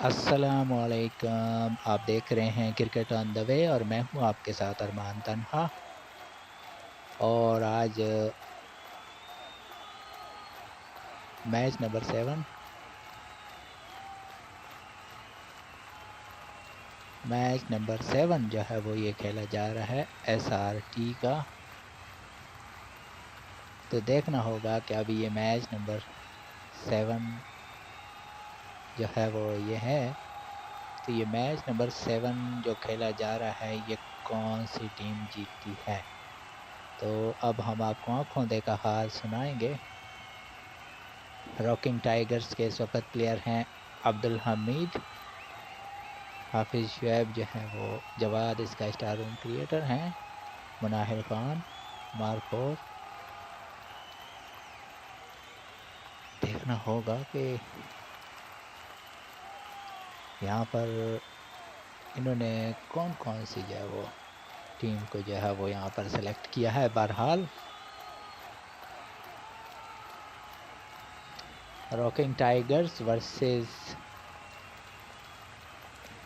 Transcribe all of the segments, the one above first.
अस्सलामुअलैकुम। आप देख रहे हैं क्रिकेट ऑन द वे और मैं हूं आपके साथ अरमान तन्हा। और आज मैच नंबर 7 जो है वो ये खेला जा रहा है SRT का। तो देखना होगा कि अभी ये मैच नंबर 7 जो है वो ये है। तो ये मैच नंबर 7 जो खेला जा रहा है ये कौन सी टीम जीतती है। तो अब हम आपको आंखों देखा हाल सुनाएंगे। रॉकिंग टाइगर्स के इस वक्त प्लेयर हैं अब्दुल हमीद, हाफिज शुएब जो है वो जवाद इसका स्टार रूम क्रिएटर हैं, मुनाहिल खान, मार्कोर। देखना होगा कि यहाँ पर इन्होंने कौन कौन सी जो है वो टीम को जो है वो यहाँ पर सेलेक्ट किया है। बहरहाल rocking tigers versus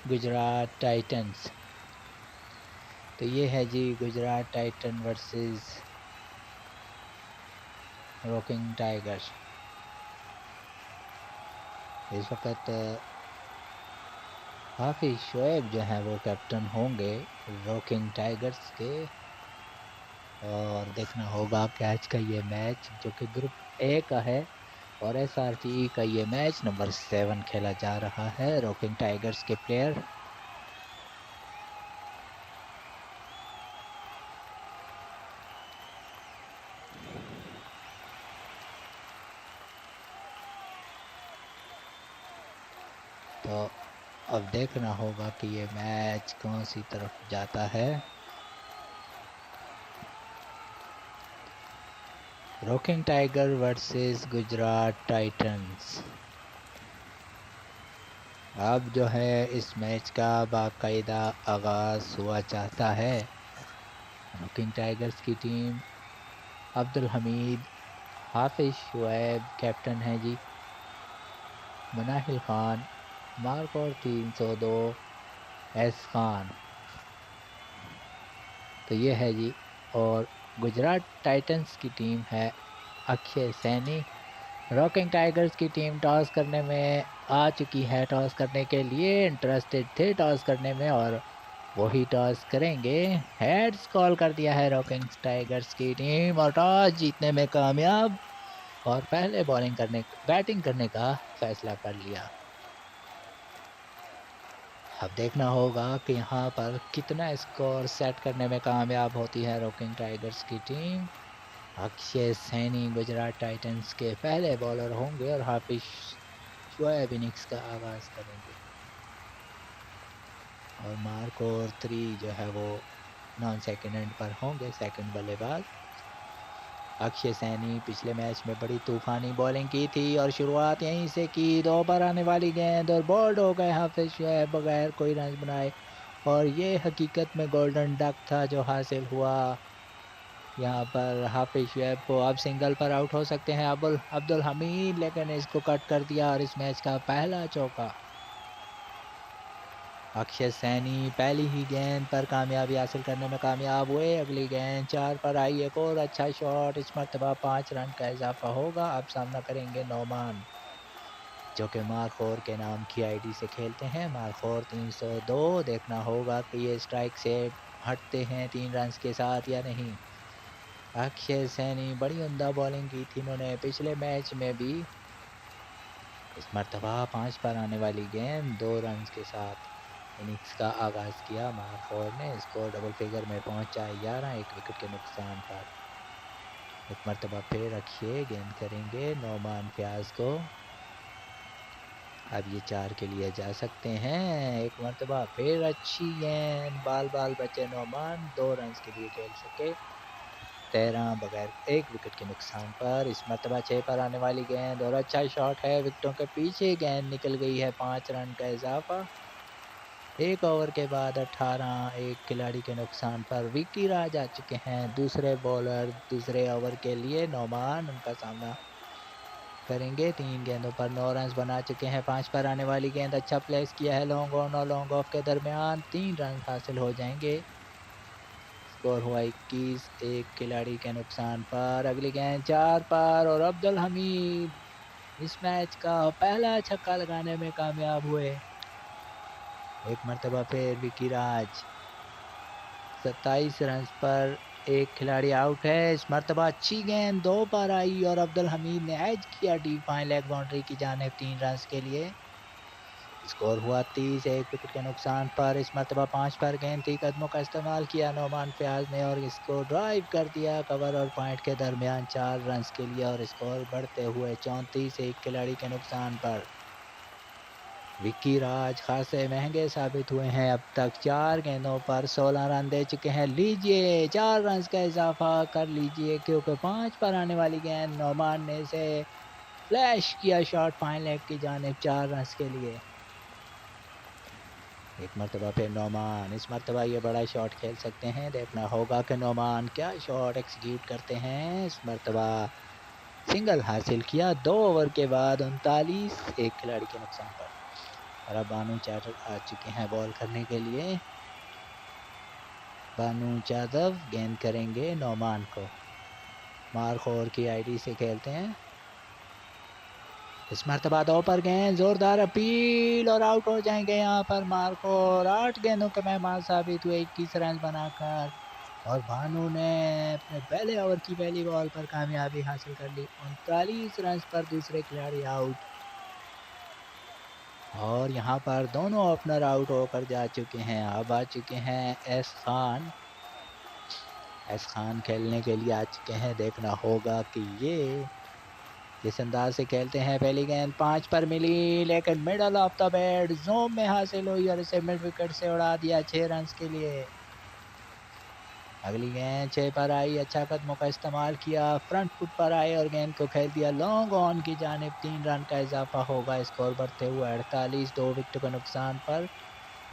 Gujarat titans. तो ये है जी Gujarat titan versus rocking tigers. इस वक्त हाफिज शुएब जो है वो कैप्टन होंगे रॉकिंग टाइगर्स के। और देखना होगा कि आज का ये मैच जो कि ग्रुप ए का है और SRT का ये मैच नंबर 7 खेला जा रहा है। रॉकिंग टाइगर्स के प्लेयर तो अब देखना होगा कि ये मैच कौन सी तरफ जाता है। Rocking tiger versus Gujarat Titans. अब जो है इस मैच का बाकायदा आगाज हुआ चाहता है। रॉकिंग टाइगर्स की टीम अब्दुल हमीद, हाफिज शुएब कैप्टन है जी, मुनाहिल खान, मार्कोर 302, एस खान। तो ये है जी। और गुजरात टाइटंस की टीम है अक्षय सैनी। रॉकिंग टाइगर्स की टीम टॉस करने में आ चुकी है, टॉस करने के लिए इंटरेस्टेड थे टॉस करने में और वही टॉस करेंगे। हेड्स कॉल कर दिया है रॉकिंग टाइगर्स की टीम और टॉस जीतने में कामयाब और पहले बैटिंग करने का फैसला कर लिया। अब देखना होगा कि यहाँ पर कितना स्कोर सेट करने में कामयाब होती है रॉकिंग टाइगर्स की टीम। अक्षय सैनी गुजरात टाइटंस के पहले बॉलर होंगे और हाफिज शुएब इनिंग्स का आगाज करेंगे। और मार्को और 3 जो है वो नॉन सेकंड एंड पर होंगे, सेकंड बल्लेबाज। अक्षय सैनी पिछले मैच में बड़ी तूफानी बॉलिंग की थी और शुरुआत यहीं से की। 2 पर आने वाली गेंद और बोल्ड हो गए हाफिज शुएब बगैर कोई रन बनाए। और ये हकीकत में गोल्डन डक था जो हासिल हुआ। यहाँ पर हाफिज शुएब को अब सिंगल पर आउट हो सकते हैं अब्दुल हमीद, लेकिन इसको कट कर दिया और इस मैच का पहला चौका। अक्षय सैनी पहली ही गेंद पर कामयाबी हासिल करने में कामयाब हुए। अगली गेंद 4 पर आई, एक और अच्छा शॉट। इस मरतबा 5 रन का इजाफा होगा। अब सामना करेंगे नोमान जो कि मारखोर के नाम की आईडी से खेलते हैं। मारखोर 302। देखना होगा कि ये स्ट्राइक से हटते हैं 3 रन के साथ या नहीं। अक्षय सैनी बड़ी उम्दा बॉलिंग की थी इन्होंने पिछले मैच में भी। इस मरतबा 5 पर आने वाली गेंद 2 रन के साथ इनिंग्स का आगाज किया मारखोर ने। स्कोर डबल फिगर में पहुंचा 11, 1 विकेट के नुकसान पर। एक मरतबा फिर रखिए, गेंद करेंगे नोमान फयाज को। अब ये 4 के लिए जा सकते हैं। एक मरतबा फिर अच्छी गेंद, बाल बाल बचे नोमान, 2 रन के लिए खेल सके। 13 बगैर 1 विकेट के नुकसान पर। इस मरतबा 6 पर आने वाली गेंद और अच्छा शॉट है, विकेटों के पीछे गेंद निकल गई है। 5 रन का इजाफा। 1 ओवर के बाद 18, एक खिलाड़ी के नुकसान पर विकी राज आ चुके हैं दूसरे बॉलर दूसरे ओवर के लिए। नोमान उनका सामना करेंगे। 3 गेंदों पर 9 रन बना चुके हैं। 5 पर आने वाली गेंद अच्छा प्लेस किया है लॉन्ग ऑन और लॉन्ग ऑफ के दरमियान 3 रन हासिल हो जाएंगे। स्कोर हुआ 21, एक खिलाड़ी के नुकसान पर। अगली गेंद 4 पर और अब्दुल हमीद इस मैच का पहला छक्का लगाने में कामयाब हुए। एक मर्तबा फिर विकी राज 27 रन पर एक खिलाड़ी आउट है। इस मर्तबा अच्छी गेंद 2 पर आई और अब्दुल हमीद ने एज किया डीप फाइन लेग बाउंड्री की जानिब 3 रन के लिए। स्कोर हुआ 30, एक विकेट के नुकसान पर। इस मर्तबा 5 पर गेंद थी, कदमों का इस्तेमाल किया नोमान फयाज ने और इसको ड्राइव कर दिया कवर और पॉइंट के दरमियान 4 रन के लिए और स्कोर बढ़ते हुए 34, एक खिलाड़ी के नुकसान पर। विक्की राज खासे महंगे साबित हुए हैं। अब तक 4 गेंदों पर 16 रन दे चुके हैं। लीजिए 4 रन का इजाफा कर लीजिए क्योंकि 5 पर आने वाली गेंद नोमान ने इसे फ्लैश किया शॉट फाइन लेग की जानिब 4 रन के लिए। एक मर्तबा फिर नोमान, इस मर्तबा ये बड़ा शॉट खेल सकते हैं। देखना होगा कि नोमान क्या शॉट एक्सिक्यूट करते हैं। इस मर्तबा सिंगल हासिल किया 2 ओवर के बाद 39, एक खिलाड़ी के नुकसान पर। और अब बानू यादव आ चुके हैं बॉल करने के लिए। बानू यादव गेंद करेंगे नोमान को। मारखोर की आईडी से खेलते हैं। इस मर्तबा 2 पर गेंद, जोरदार अपील और आउट हो जाएंगे यहाँ पर मारखोर। 8 गेंदों के मेहमान साबित हुए 21 रन बनाकर और भानु ने अपने पहले ओवर की पहली बॉल पर कामयाबी हासिल कर ली। 39 रन पर दूसरे खिलाड़ी आउट और यहाँ पर दोनों ओपनर आउट होकर जा चुके हैं। अब आ चुके हैं एस खान। एस खान खेलने के लिए आ चुके हैं। देखना होगा कि ये किस अंदाज से खेलते हैं। पहली गेंद 5 पर मिली लेकिन middle of the bat zone में हासिल हुई और इसे मिड विकेट से उड़ा दिया 6 रन के लिए। अगली गेंद 6 पर आई, अच्छा कदमों का इस्तेमाल किया, फ्रंट फुट पर आए और गेंद को खेल दिया लॉन्ग ऑन की जानिब। 3 रन का इजाफा होगा। स्कोर बढ़ते हुए 48, 2 विकेट के नुकसान पर।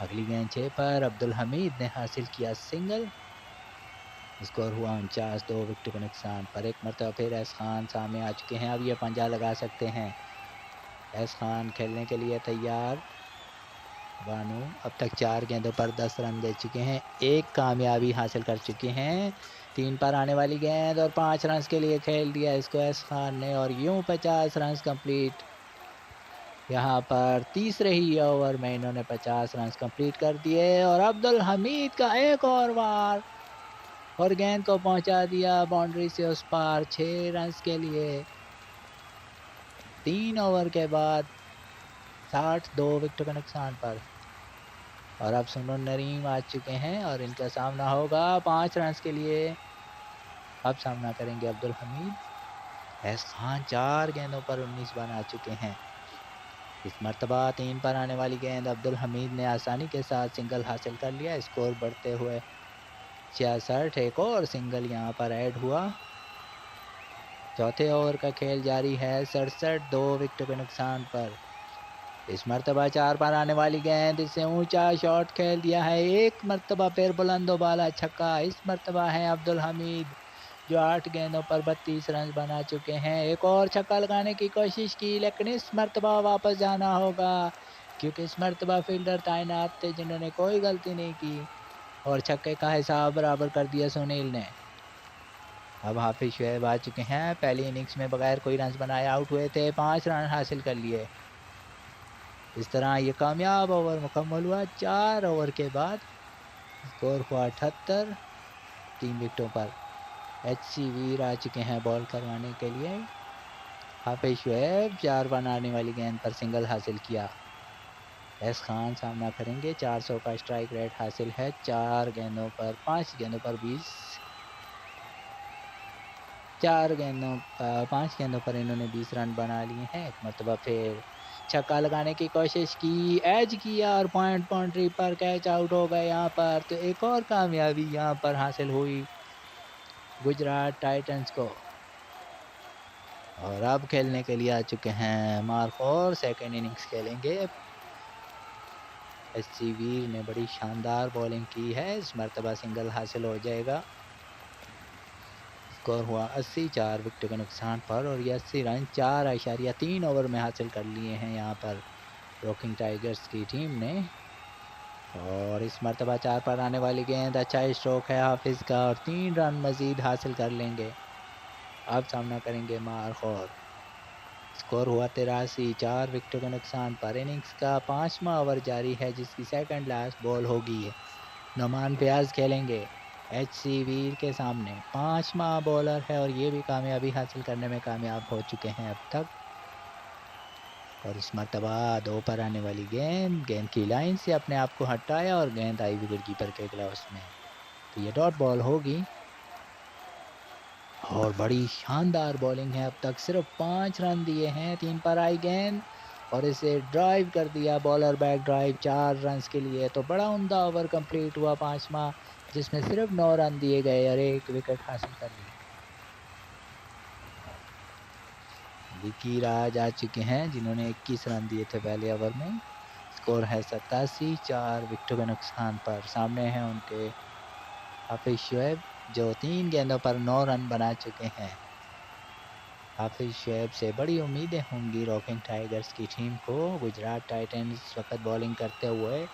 अगली गेंद 6 पर अब्दुल हमीद ने हासिल किया सिंगल। स्कोर हुआ 49, 2 विकेट के नुकसान पर। एक मरतबा फिर एस खान सामने आ चुके हैं। अब ये पंजा लगा सकते हैं। एस खान खेलने के लिए तैयार। बानू अब तक 4 गेंदों पर 10 रन दे चुके हैं, एक कामयाबी हासिल कर चुके हैं। 3 पर आने वाली गेंद और 5 रन के लिए खेल दिया इसको एस खान ने और यूं 50 रन कंप्लीट। यहाँ पर तीसरे ही ओवर में इन्होंने 50 रन कंप्लीट कर दिए और अब्दुल हमीद का एक और वार और गेंद को पहुंचा दिया बाउंड्री से उस पार 6 रन के लिए। 3 ओवर के बाद 60, 2 विकेट के नुकसान पर। और अब सुनील नरीम आ चुके हैं और इनका सामना होगा 5 रन के लिए। अब सामना करेंगे अब्दुल हमीद। एस खान 4 गेंदों पर 19 बना चुके हैं। इस मर्तबा 3 पर आने वाली गेंद अब्दुल हमीद ने आसानी के साथ सिंगल हासिल कर लिया। स्कोर बढ़ते हुए 66, एक और सिंगल यहाँ पर ऐड हुआ। चौथे ओवर का खेल जारी है। 67, 2 विकेट के नुकसान पर। इस मर्तबा 4 पर आने वाली गेंद, इससे ऊंचा शॉट खेल दिया है। एक मर्तबा फिर बुलंदोबाला छक्का। इस मर्तबा है अब्दुल हमीद जो 8 गेंदों पर 32 रन बना चुके हैं। एक और छक्का लगाने की कोशिश की लेकिन इस मर्तबा वापस जाना होगा क्योंकि इस मर्तबा फील्डर तैनात थे जिन्होंने कोई गलती नहीं की और छक्के का हिसाब बराबर कर दिया सुनील ने। अब हाफिज शुएब आ चुके हैं। पहली इनिंग्स में बगैर कोई रन बनाए आउट हुए थे, 5 रन हासिल कर लिए। इस तरह ये कामयाब ओवर मुकम्मल हुआ। 4 ओवर के बाद स्कोर हुआ 78, 3 विकेटों पर। एच.सी. वीर आ चुके हैं बॉल करवाने के लिए। हाफिज शुएब 4 रन आने वाली गेंद पर सिंगल हासिल किया। एस खान सामना करेंगे। 400 का स्ट्राइक रेट हासिल है। 4 गेंदों पर 5 गेंदों पर 20, 4 गेंदों 5 गेंदों पर इन्होंने 20 रन बना लिए हैं। एक मरतबा फिर छक्का लगाने की कोशिश की, एज किया और पॉइंट बाउंड्री पर कैच आउट हो गए यहाँ पर। तो एक और कामयाबी यहाँ पर हासिल हुई गुजरात टाइटंस को। और अब खेलने के लिए आ चुके हैं मार्कोर। सेकेंड इनिंग्स खेलेंगे। एस.सी. वीर ने बड़ी शानदार बॉलिंग की है। इस मरतबा सिंगल हासिल हो जाएगा। स्कोर हुआ 80, 4 विकेटों के नुकसान पर, और ये 80 रन 4.3 ओवर में हासिल कर लिए हैं यहाँ पर रॉकिंग टाइगर्स की टीम ने। और इस मरतबा 4 पर आने वाली गेंद, अच्छा स्ट्रोक है हाफिज़ का और 3 रन मज़ीद हासिल कर लेंगे। अब सामना करेंगे मारखौर। स्कोर हुआ 83, 4 विकेटों के नुकसान पर। इनिंग्स का 5वां ओवर जारी है जिसकी सेकंड लास्ट बॉल होगी। नोमान फयाज खेलेंगे एच.सी. वीर के सामने। 5वां बॉलर है और ये भी कामयाबी हासिल करने में कामयाब हो चुके हैं अब तक। और इस मरतबा 2 पर आने वाली गेंद की लाइन से अपने आप को हटाया और गेंद आई विकेट कीपर के ग्लव्स में, तो ये डॉट बॉल होगी। और बड़ी शानदार बॉलिंग है, अब तक सिर्फ 5 रन दिए हैं। 3 पर आई गेंद और इसे ड्राइव कर दिया, बॉलर बैक ड्राइव 4 रन्स के लिए। तो बड़ा उम्दा ओवर कंप्लीट हुआ 5वां, जिसमें सिर्फ 9 रन दिए गए और 1 विकेट हासिल कर ली। विकी राज आ चुके हैं जिन्होंने 21 रन दिए थे पहले ओवर में। स्कोर है 87, 4 विकेटों के नुकसान पर। सामने हैं उनके हाफिज शुएब जो 3 गेंदों पर 9 रन बना चुके हैं। हाफिज शुएब से बड़ी उम्मीदें होंगी रॉकिंग टाइगर्स की टीम को। गुजरात टाइटंस इस वक्त बॉलिंग करते हुए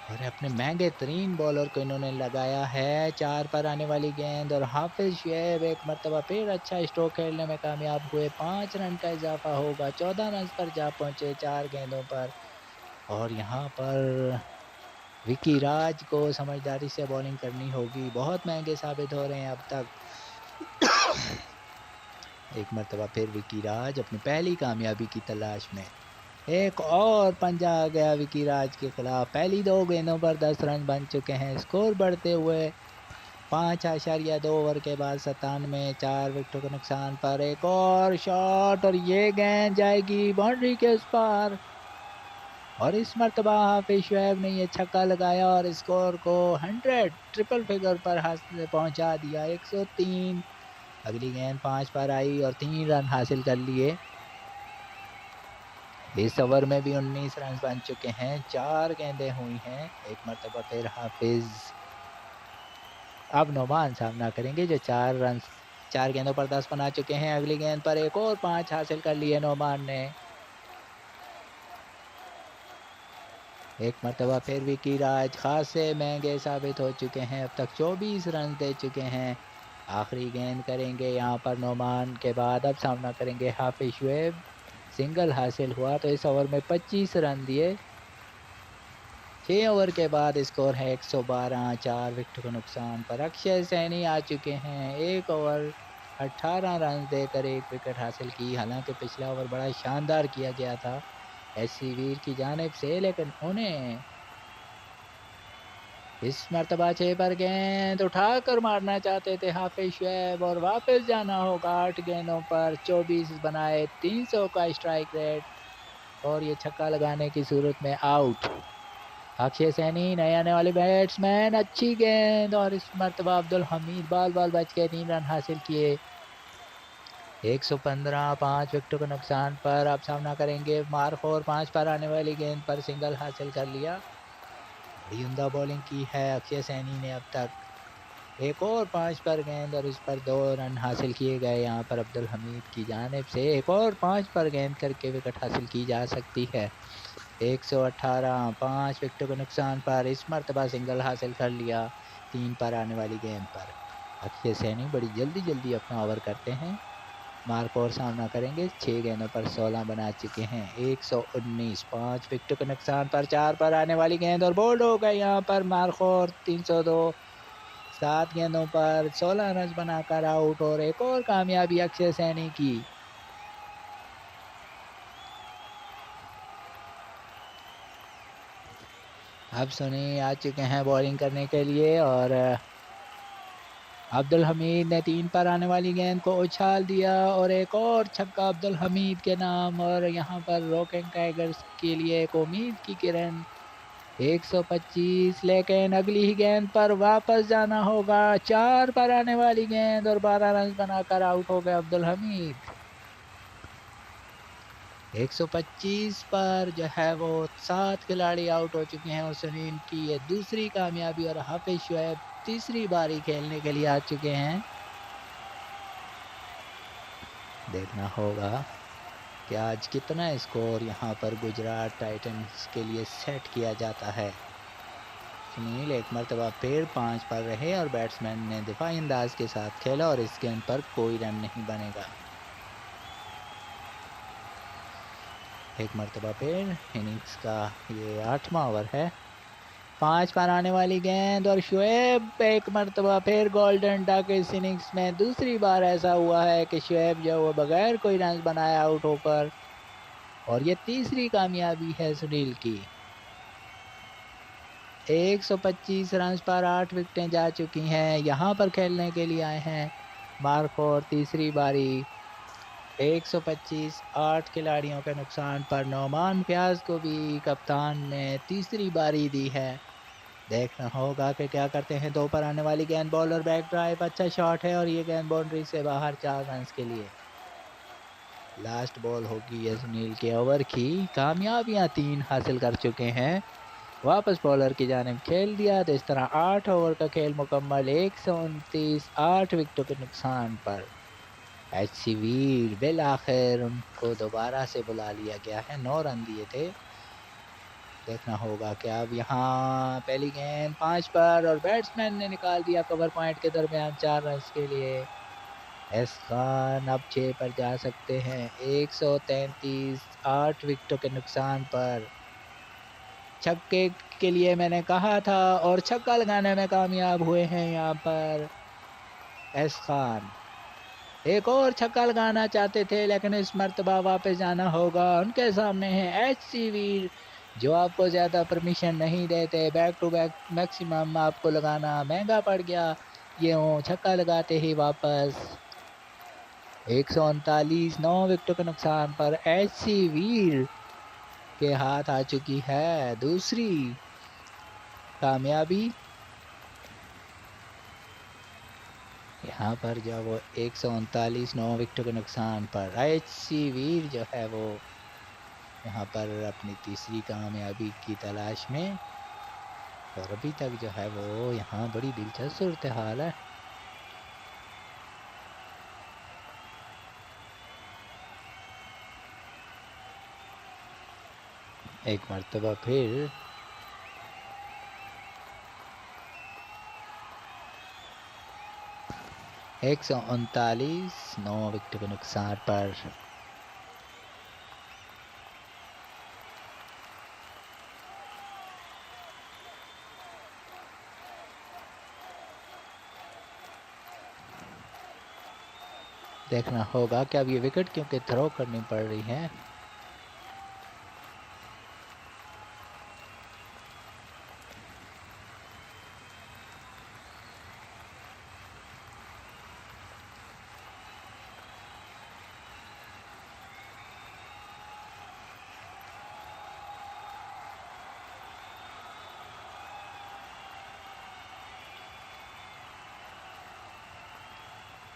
और अपने महंगे तरीन बॉलर को इन्होंने लगाया है। 4 पर आने वाली गेंद और हाफिज शुएब एक मरतबा फिर अच्छा स्ट्रोक खेलने में कामयाब हुए। 5 रन का इजाफा होगा, 14 रन पर जा पहुंचे 4 गेंदों पर। और यहाँ पर विकी राज को समझदारी से बॉलिंग करनी होगी, बहुत महंगे साबित हो रहे हैं अब तक। एक मरतबा फिर विकी राज अपनी पहली कामयाबी की तलाश में। एक और पंजा आ गया विकी राज के खिलाफ। पहली 2 गेंदों पर 10 रन बन चुके हैं। स्कोर बढ़ते हुए 5.2 ओवर के बाद 97, 4 विकेटों के नुकसान पर। एक और शॉट और ये गेंद जाएगी बाउंड्री के उस पार। और इस मरतबा हाफिज शुएब ने ये छक्का लगाया और स्कोर को 100 ट्रिपल फिगर पर पहुंचा दिया। 103। अगली गेंद 5 पर आई और 3 रन हासिल कर लिए। इस ओवर में भी 19 रन बन चुके हैं, 4 गेंदें हुई हैं। एक मरतबा फिर हाफिज। अब नोमान सामना करेंगे जो 4 गेंदों पर 10 बना चुके हैं। अगली गेंद पर एक और 5 हासिल कर लिए नोमान ने। एक मरतबा फिर विकी राज खासे महंगे साबित हो चुके हैं, अब तक 24 रन दे चुके हैं। आखिरी गेंद करेंगे यहाँ पर नोमान के बाद। अब सामना करेंगे हाफिज शुएब। सिंगल हासिल हुआ तो इस ओवर में 25 रन दिए। 6 ओवर के बाद स्कोर है 112, 4 विकेट के नुकसान पर। अक्षय सैनी आ चुके हैं, 1 ओवर 18 रन देकर 1 विकेट हासिल की। हालांकि पिछला ओवर बड़ा शानदार किया गया था एच.सी. वीर की जानिब से, लेकिन उन्हें इस मरतबा 6 पर गेंद उठाकर मारना चाहते थे हाफिज शुएब और वापस जाना होगा 8 गेंदों पर। 24 बनाए, 300 का स्ट्राइक रेट और ये छक्का लगाने की सूरत में आउट। अक्षय सैनी नए आने वाले बैट्समैन, अच्छी गेंद और इस मरतबा अब्दुल हमीद बाल बच के 3 रन हासिल किए। 115, 5 विकेटों के नुकसान पर। अब सामना करेंगे मारखौर। 5 पर आने वाली गेंद पर सिंगल हासिल कर लिया। बड़ी उम्दा बॉलिंग की है अक्षय सैनी ने अब तक। एक और 5 पर गेंद और इस पर 2 रन हासिल किए गए यहाँ पर अब्दुल हमीद की जानिब से। एक और 5 पर गेंद करके विकेट हासिल की जा सकती है। 118, 5 विकेटों के नुकसान पर। इस मरतबा सिंगल हासिल कर लिया 3 पर आने वाली गेंद पर। अक्षय सैनी बड़ी जल्दी अपना ओवर करते हैं। मारखौर सामना करेंगे, 6 गेंदों पर 16 बना चुके हैं। 119, 5 विकेटों के नुकसान पर। 4 पर आने वाली गेंद और बोल्ड हो गए यहाँ पर मारखौर। 302, 7 गेंदों पर 16 रन बनाकर आउट और एक और कामयाबी अक्षय सैनी की। अब सुनी आ चुके हैं बॉलिंग करने के लिए और अब्दुल हमीद ने 3 पर आने वाली गेंद को उछाल दिया और एक और छक्का अब्दुल हमीद के नाम। और यहाँ पर रॉकिंग टाइगर्स के लिए एक उम्मीद की किरण। 125, लेकिन अगली ही गेंद पर वापस जाना होगा। 4 पर आने वाली गेंद और 12 रन बनाकर आउट हो गए अब्दुल हमीद। 125 पर जो है वो 7 खिलाड़ी आउट हो चुके हैं और सुनील की ये दूसरी कामयाबी और हाफिज शुएब तीसरी बारी खेलने के लिए आ चुके हैं। देखना होगा कि आज कितना स्कोर यहाँ पर गुजरात टाइटंस के लिए सेट किया जाता है। सुनील एक मरतबा फिर 5 पर रहे और बैट्समैन ने दिफाई अंदाज के साथ खेला और इस गेंद पर कोई रन नहीं बनेगा। एक मरतबा फिर इनिंग्स का ये 8वां ओवर है। 5 पर आने वाली गेंद और शुएब एक मरतबा फिर गोल्डन डक। इस इनिंग्स में दूसरी बार ऐसा हुआ है कि शुएब जो वो बगैर कोई रन बनाए आउट होकर, और ये तीसरी कामयाबी है सुनील की। 125 रन पर 8 विकेटें जा चुकी हैं। यहाँ पर खेलने के लिए आए हैं मार्को और तीसरी बारी 125 8 खिलाड़ियों के नुकसान पर नौमान फयाज को भी कप्तान ने तीसरी बारी दी है। देखना होगा कि क्या करते हैं। 2 पर आने वाली गेंद बॉलर बैक ड्राइव, अच्छा शॉट है और ये गेंद बाउंड्री से बाहर 4 रन के लिए। लास्ट बॉल होगी ये सुनील के ओवर की। कामयाबियां 3 हासिल कर चुके हैं। वापस बॉलर की जानिब खेल दिया तो इस तरह 8 ओवर का खेल मुकम्मल। 129 8 विकेटों के नुकसान पर एचसी वीर बिल आखिर उनको दोबारा से बुला लिया गया है। 9 रन दिए थे। देखना होगा कि अब यहाँ पहली गेंद 5 पर और बैट्समैन ने निकाल दिया कवर पॉइंट के दरमियान 4 रन के लिए। एस खान अब 6 पर जा सकते हैं। 133 8 विकेटों के नुकसान पर छक्के के लिए मैंने कहा था और छक्का लगाने में कामयाब हुए हैं यहाँ पर एस खान। एक और छक्का लगाना चाहते थे लेकिन इस मर्तबा वापस जाना होगा। उनके सामने है एचसी वीर जो आपको ज़्यादा परमिशन नहीं देते। बैक टू बैक मैक्सिमम आपको लगाना महंगा पड़ गया। ये छक्का लगाते ही वापस 139 9 विकेटों के नुकसान पर एचसी वीर के हाथ आ चुकी है दूसरी कामयाबी। यहाँ पर जो वो 139 9 विकेटों के नुकसान पर एचसी वीर जो है वो यहाँ पर अपनी तीसरी कामयाबी की तलाश में, और अभी तक जो है वो यहाँ बड़ी दिलचस्प सूरत हाल है। एक मरतबा फिर 139 9 विकेट के नुकसान पर देखना होगा कि अब ये विकेट क्योंकि थ्रो करनी पड़ रही है।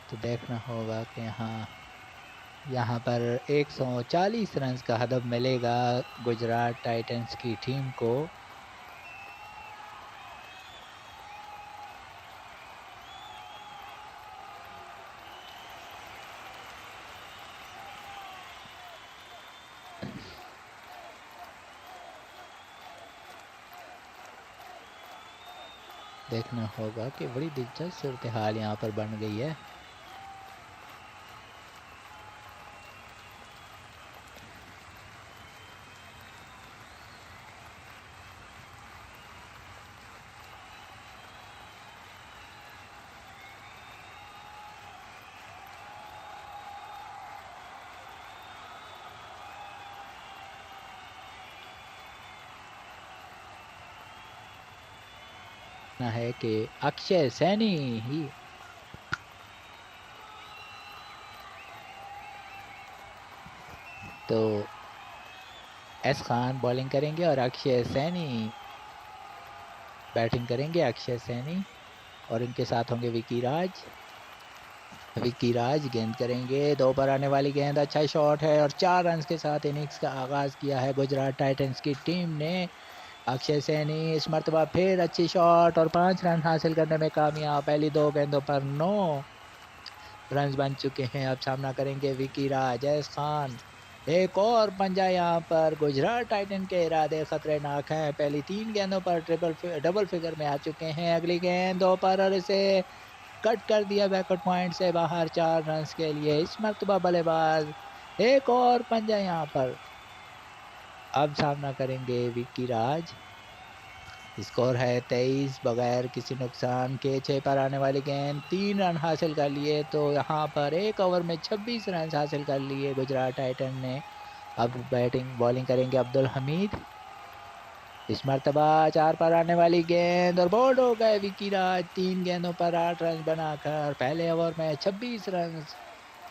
तो देखना होगा कि यहाँ पर 140 रन का हदफ मिलेगा गुजरात टाइटंस की टीम को। देखना होगा कि बड़ी दिलचस्प सूरत हाल यहाँ पर बन गई है। है कि अक्षय सैनी ही तो एस खान बॉलिंग करेंगे और अक्षय सैनी बैटिंग करेंगे। अक्षय सैनी और इनके साथ होंगे विकी राज। विकी राज गेंद करेंगे। 2 पर आने वाली गेंद, अच्छा शॉट है और 4 रन के साथ इनिंग्स का आगाज किया है गुजरात टाइटंस की टीम ने। अक्षय सैनी इस मरतबा फिर अच्छी शॉट और 5 रन हासिल करने में कामयाब। पहली 2 गेंदों पर 9 रन बन चुके हैं। अब सामना करेंगे विकी राज, ऐस खान। एक और पंजा यहाँ पर। गुजरात टाइटन के इरादे खतरनाक हैं। पहली 3 गेंदों पर डबल फिगर में आ चुके हैं। अगली गेंद 2 पर और इसे कट कर दिया बैकवर्ड पॉइंट से बाहर 4 रन के लिए। इस मर्तबा बल्लेबाज। एक और पंजा यहाँ पर। अब सामना करेंगे विक्की राज। स्कोर है 23 बगैर किसी नुकसान के। 6 पर आने वाली गेंद 3 रन हासिल कर लिए। तो यहाँ पर 1 ओवर में 26 रन हासिल कर लिए गुजरात टाइटन ने। अब बॉलिंग करेंगे अब्दुल हमीद। इस मर्तबा 4 पर आने वाली गेंद और बोल्ड हो गए विकी राज। 3 गेंदों पर 8 रन बनाकर पहले ओवर में 26 रन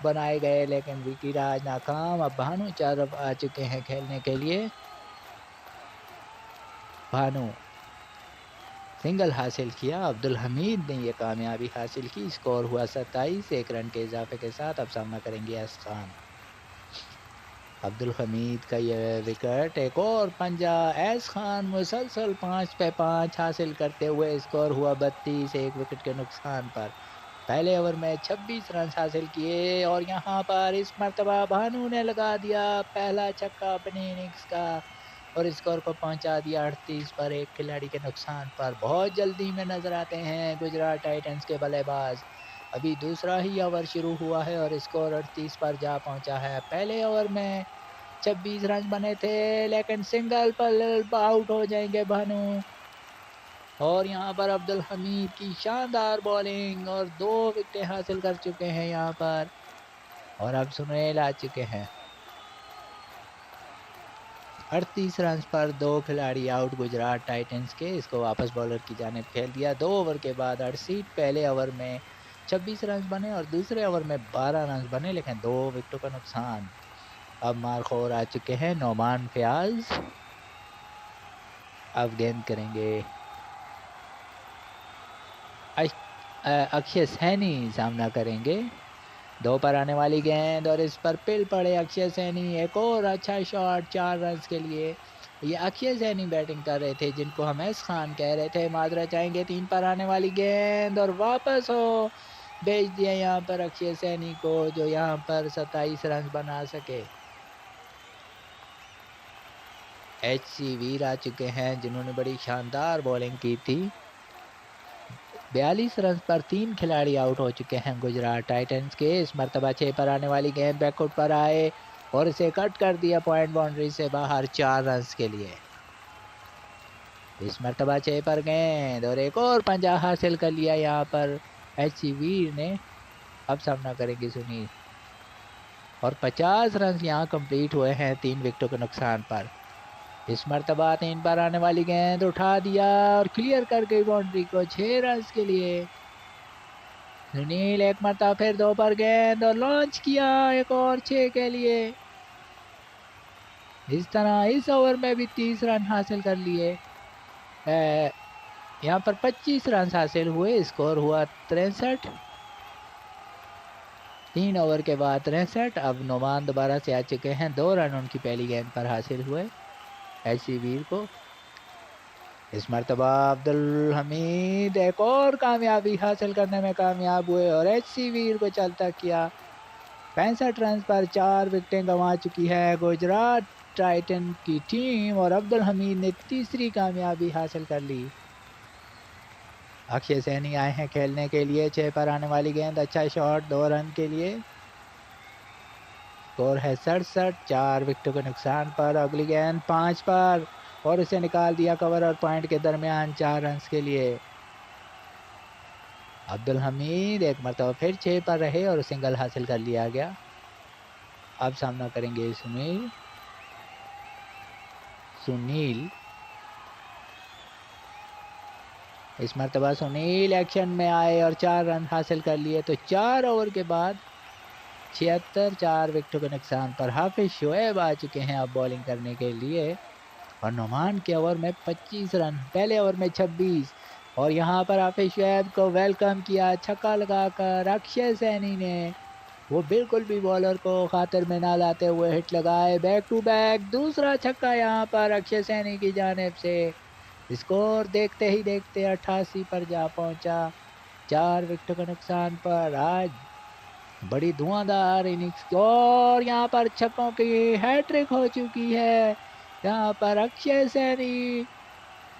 बनाए गए, लेकिन विकी राज नाकाम। अब भानु चारफ आ चुके हैं खेलने के लिए। भानु सिंगल हासिल किया। अब्दुल हमीद ने यह कामयाबी हासिल की। स्कोर हुआ 27 1 रन के इजाफे के साथ। अब सामना करेंगे ऐस खान। अब्दुल हमीद का यह विकेट। एक और पंजा। ऐस खान मुसलसल 5 पे 5 हासिल करते हुए। स्कोर हुआ 32 1 विकेट के नुकसान पर। पहले ओवर में 26 रन हासिल किए और यहाँ पर इस मर्तबा भानु ने लगा दिया पहला छक्का अपनी इनिंग्स का और स्कोर को पहुंचा दिया 38 पर 1 खिलाड़ी के नुकसान पर। बहुत जल्दी में नजर आते हैं गुजरात टाइटंस के बल्लेबाज। अभी दूसरा ही ओवर शुरू हुआ है और स्कोर 38 पर जा पहुंचा है। पहले ओवर में 26 रन बने थे, लेकिन सिंगल पर आउट हो जाएंगे भानु। और यहाँ पर अब्दुल हमीद की शानदार बॉलिंग और 2 विकेटें हासिल कर चुके हैं यहाँ पर। और अब सुनील आ चुके हैं। 38 रन पर 2 खिलाड़ी आउट गुजरात टाइटंस के। इसको वापस बॉलर की जानिब खेल दिया। 2 ओवर के बाद 68। पहले ओवर में 26 रन बने और दूसरे ओवर में 12 रन बने, लेकिन 2 विकेटों का नुकसान। अब मारखोर आ चुके हैं नोमान फयाज। अब गेंद करेंगे अक्षय सैनी। सामना करेंगे। 2 पर आने वाली गेंद और इस पर पिल पड़े अक्षय सैनी। एक और अच्छा शॉट 4 रन के लिए। ये अक्षय सैनी बैटिंग कर रहे थे, जिनको हम ऐस खान कह रहे थे। माजरा चाहेंगे। 3 पर आने वाली गेंद और वापस हो भेज दिया यहाँ पर अक्षय सैनी को, जो यहाँ पर 27 रन बना सके। HC वीर आ चुके हैं, जिन्होंने बड़ी शानदार बॉलिंग की थी। 42 रन पर 3 खिलाड़ी आउट हो चुके हैं गुजरात टाइटंस के। इस मर्तबा 6 पर आने वाली गेंद बैकफुट पर आए और इसे कट कर दिया पॉइंट बाउंड्री से बाहर 4 रन के लिए। इस मर्तबा 6 पर गेंद और एक और पंजा हासिल कर लिया यहाँ पर HC वीर ने। अब सामना करेंगे सुनील और 50 रन यहाँ कंप्लीट हुए हैं 3 विकेटों के नुकसान पर। इस मर्तबा 3 पर आने वाली गेंद उठा दिया और क्लियर कर गई बाउंड्री को 6 रन के लिए। सुनील एक मरतबा फिर 2 पर गेंद और लॉन्च किया एक और 6 के लिए। इस तरह इस ओवर में भी 30 रन हासिल कर लिए। यहाँ पर 25 रन हासिल हुए। स्कोर हुआ 63। 3 ओवर के बाद 63। अब नोमान दोबारा से आ चुके हैं। 2 रन उनकी पहली गेंद पर हासिल हुए HC वीर को। इस मर्तबा अब्दुल हमीद एक और कामयाबी हासिल करने में कामयाब हुए और HC वीर को चलता किया। 65 रन पर 4 विकेटें गंवा चुकी है गुजरात टाइटन की टीम और अब्दुल हमीद ने तीसरी कामयाबी हासिल कर ली। अक्षय सैनी आए हैं खेलने के लिए। 6 पर आने वाली गेंद अच्छा शॉट 2 रन के लिए। स्कोर है 67 4 विकेटों के नुकसान पर। अगली गेंद 5 पर और इसे निकाल दिया कवर और पॉइंट के दरमियान 4 रन के लिए। अब्दुल हमीद एक मरतबा फिर 6 पर रहे और सिंगल हासिल कर लिया गया। अब सामना करेंगे सुनील। इस मरतबा सुनील एक्शन में आए और 4 रन हासिल कर लिए। तो 4 ओवर के बाद 76 4 विकेटों के नुकसान पर हाफिज शोएब आ चुके हैं अब बॉलिंग करने के लिए। और नोमान के ओवर में 25 रन, पहले ओवर में 26 और यहाँ पर हाफिज शोएब को वेलकम किया छक्का लगाकर अक्षय सैनी ने। वो बिल्कुल भी बॉलर को खातिर में ना लाते हुए हिट लगाए। बैक टू बैक दूसरा छक्का यहाँ पर अक्षय सैनी की जानिब से। स्कोर देखते ही देखते 88 पर जा पहुंचा 4 विकेटों के नुकसान पर। आज बड़ी धुआंधार इनिंग्स और यहाँ पर छक्कों की हैट्रिक हो चुकी है। यहाँ पर अक्षय सैनी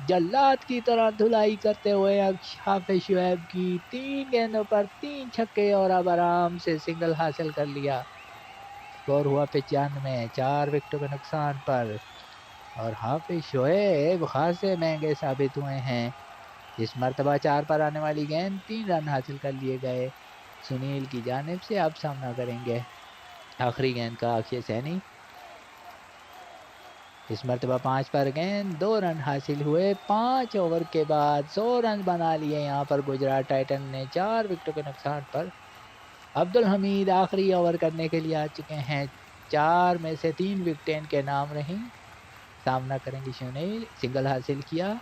जल्लाद की तरह धुलाई करते हुए हाफिज शुएब की 3 गेंदों पर 3 छक्के और अब आराम से सिंगल हासिल कर लिया। स्कोर हुआ 95, 4 विकेटों के नुकसान पर। और हाफिज शुएब खासे महंगे साबित हुए हैं। इस मर्तबा 4 पर आने वाली गेंद 3 रन हासिल कर लिए गए सुनील की जानिब से। अब सामना करेंगे आखिरी गेंद का अक्षय सैनी। इस मर्तबा 5 पर गेंद 2 रन हासिल हुए। 5 ओवर के बाद 100 रन बना लिए यहाँ पर गुजरात टाइटन ने 4 विकेटों के नुकसान पर। अब्दुल हमीद आखिरी ओवर करने के लिए आ चुके हैं। 4 में से 3 विकेटें इनके नाम रही। सामना करेंगे सुनील, सिंगल हासिल किया।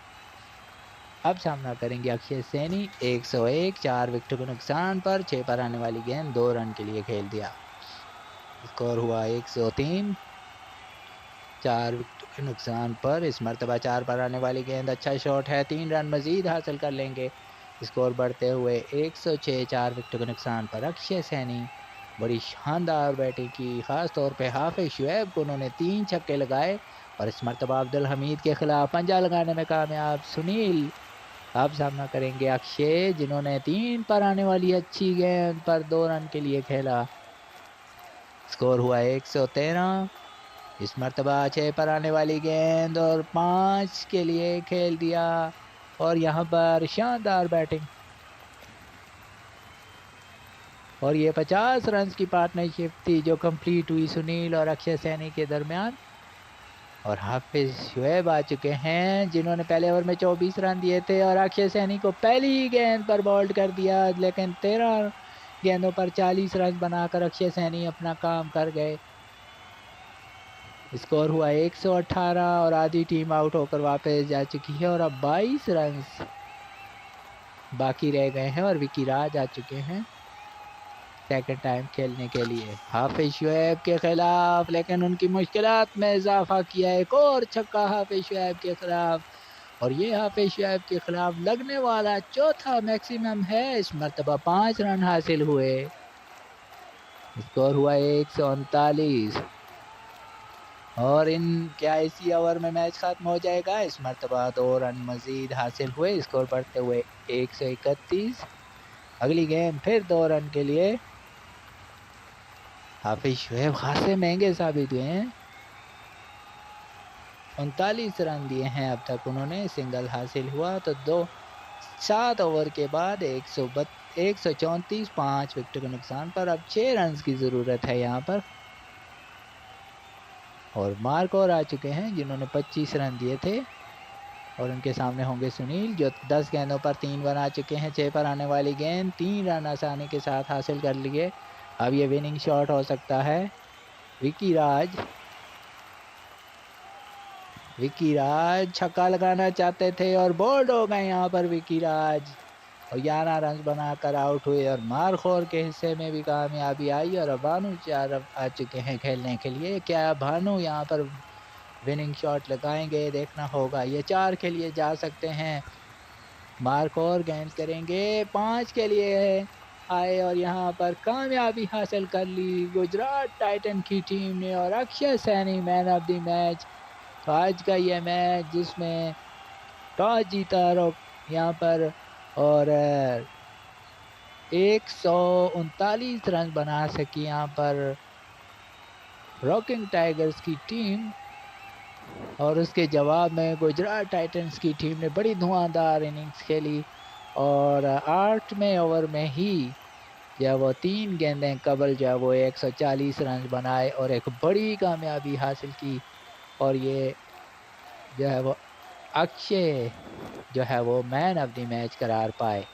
अब सामना करेंगे अक्षय सैनी, 101, 4 विकेटों के नुकसान पर। 6 पर आने वाली गेंद 2 रन के लिए खेल दिया। स्कोर हुआ 103, 4 विकेटों के नुकसान पर। इस मर्तबा 4 पर आने वाली गेंद अच्छा शॉट है, 3 रन मजीद हासिल कर लेंगे। स्कोर बढ़ते हुए 106, 4 विकेटों के नुकसान पर। अक्षय सैनी बड़ी शानदार बैटिंग की, खास तौर पे हाफिज शुएब को उन्होंने 3 छक्के लगाए। और इस मर्तबा अब्दुल हमीद के खिलाफ पंजा लगाने में कामयाब सुनील। अब सामना करेंगे अक्षय, जिन्होंने 3 पर आने वाली अच्छी गेंद पर 2 रन के लिए खेला। स्कोर हुआ 113। इस मर्तबा 6 पर आने वाली गेंद और 5 के लिए खेल दिया। और यहाँ पर शानदार बैटिंग। और ये 50 रन की पार्टनरशिप थी जो कंप्लीट हुई सुनील और अक्षय सैनी के दरमियान। और हाफिज शुएब आ चुके हैं, जिन्होंने पहले ओवर में 24 रन दिए थे और अक्षय सैनी को पहली ही गेंद पर बोल्ड कर दिया। लेकिन 13 गेंदों पर 40 रन बनाकर अक्षय सैनी अपना काम कर गए। स्कोर हुआ 118 और आधी टीम आउट होकर वापस जा चुकी है। और अब 22 रन बाकी रह गए हैं और विकी राज आ चुके हैं सेकंड टाइम खेलने के लिए हाफिज शुएब के खिलाफ। लेकिन उनकी मुश्किलात में इजाफा किया, एक और छक्का हाफिज शुएब के खिलाफ। और ये हाफिज शुएब के खिलाफ लगने वाला चौथा मैक्सिमम है। इस मर्तबा 5 रन हासिल हुए। स्कोर हुआ 139 और इन क्या इसी ओवर में मैच खत्म हो जाएगा। इस मर्तबा 2 रन मजीद हासिल हुए, स्कोर बढ़ते हुए 131। अगली गेंद फिर 2 रन के लिए। हाफिज शुएब खासे महंगे साबित हुए हैं। 39 रन दिए हैं अब तक उन्होंने, सिंगल हासिल हुआ तो 7 ओवर के बाद 134, 5 विकेट के नुकसान पर। अब 6 रन की ज़रूरत है यहाँ पर। और मार्क और आ चुके हैं, जिन्होंने 25 रन दिए थे। और उनके सामने होंगे सुनील, जो 10 गेंदों पर 3 बना चुके हैं। 6 पर आने वाली गेंद 3 रन आसानी के साथ हासिल कर लिए। अब ये विनिंग शॉट हो सकता है। विकी राज छक्का लगाना चाहते थे और बोल्ड हो गए यहाँ पर विकी राज। और 11 रन बनाकर आउट हुए और मारखोर के हिस्से में भी कामयाबी आई। और भानु चार आ चुके हैं खेलने के लिए। क्या भानु यहाँ पर विनिंग शॉट लगाएंगे, देखना होगा। ये 4 के लिए जा सकते हैं। मारखोर गेंद करेंगे, 5 के लिए आए और यहाँ पर कामयाबी हासिल कर ली गुजरात टाइटन की टीम ने। और Akshay Saini man of the match. तो आज का ये मैच जिसमें टॉस जीता यहाँ पर और 139 रन बना सकी यहाँ पर रॉकिंग टाइगर्स की टीम। और उसके जवाब में गुजरात टाइटंस की टीम ने बड़ी धुआंधार इनिंग्स खेली। और 8वें ओवर में ही जो वो 3 गेंदें कबल जो है वो 140 रन बनाए और एक बड़ी कामयाबी हासिल की। और ये जो है वो अक्षय जो है वो मैन ऑफ द मैच करार पाए।